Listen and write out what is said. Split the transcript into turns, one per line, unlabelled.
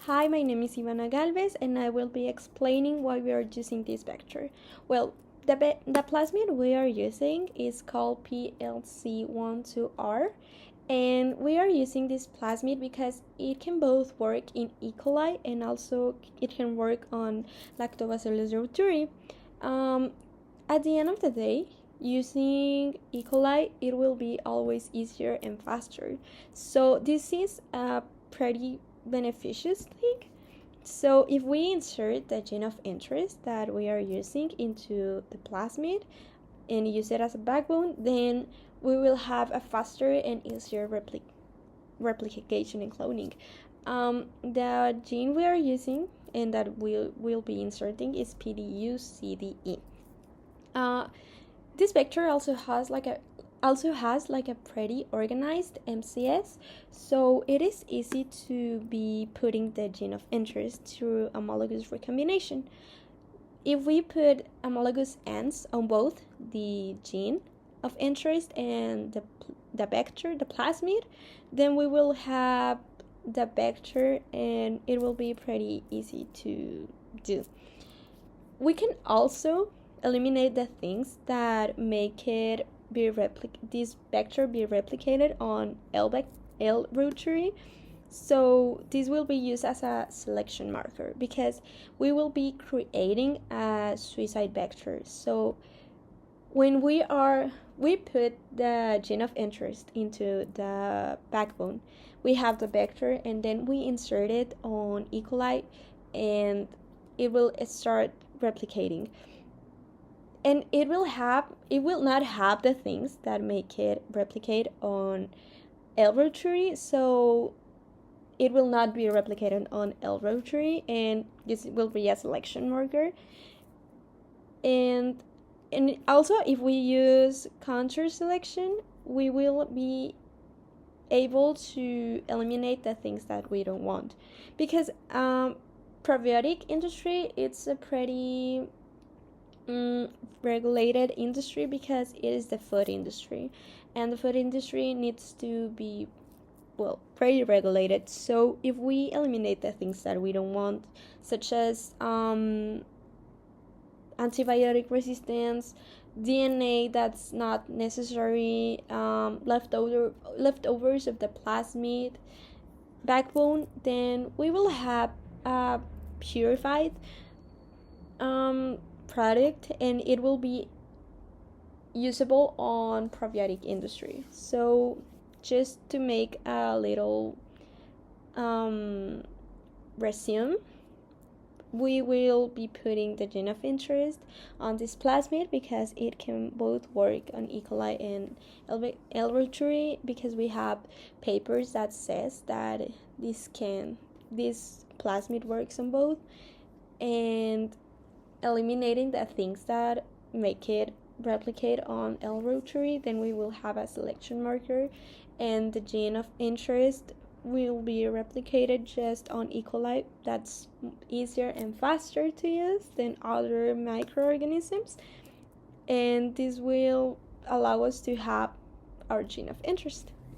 Hi, my name is Ivana Galvez and I will be explaining why we are using this vector. Well, the plasmid we are using is called PLC12R, and we are using this plasmid because it can both work in E. coli and also it can work on Lactobacillus reuteri. At the end of the day, using E. coli, it will be always easier and faster. So this is a pretty beneficious thing. So if we insert the gene of interest that we are using into the plasmid and use it as a backbone, then we will have a faster and easier replication and cloning. The gene we are using and that we'll be inserting is PDU-CDE. This vector also has like a pretty organized MCS, so it is easy to be putting the gene of interest through homologous recombination. If we put homologous ends on both the gene of interest and the vector, the plasmid, then we will have the vector and it will be pretty easy to do. We can also eliminate the things that make it this vector be replicated on L reuteri. So this will be used as a selection marker because we will be creating a suicide vector. So when we put the gene of interest into the backbone, we have the vector and then we insert it on E. coli and it will start replicating. And it will not have the things that make it replicate on L reuteri, so it will not be replicated on L reuteri, and this will be a selection marker. And also, if we use counter selection, we will be able to eliminate the things that we don't want, because probiotic industry, it's a pretty regulated industry because it is the food industry, and the food industry needs to be pretty regulated. So if we eliminate the things that we don't want, such as antibiotic resistance, DNA that's not necessary, leftovers of the plasmid backbone, then we will have a purified product and it will be usable on probiotic industry. So just to make a little resume, we will be putting the gene of interest on this plasmid because it can both work on E. coli and L reuteri, because we have papers that says that this plasmid works on both, and eliminating the things that make it replicate on L reuteri, then we will have a selection marker and the gene of interest will be replicated just on E. coli. That's easier and faster to use than other microorganisms, and this will allow us to have our gene of interest.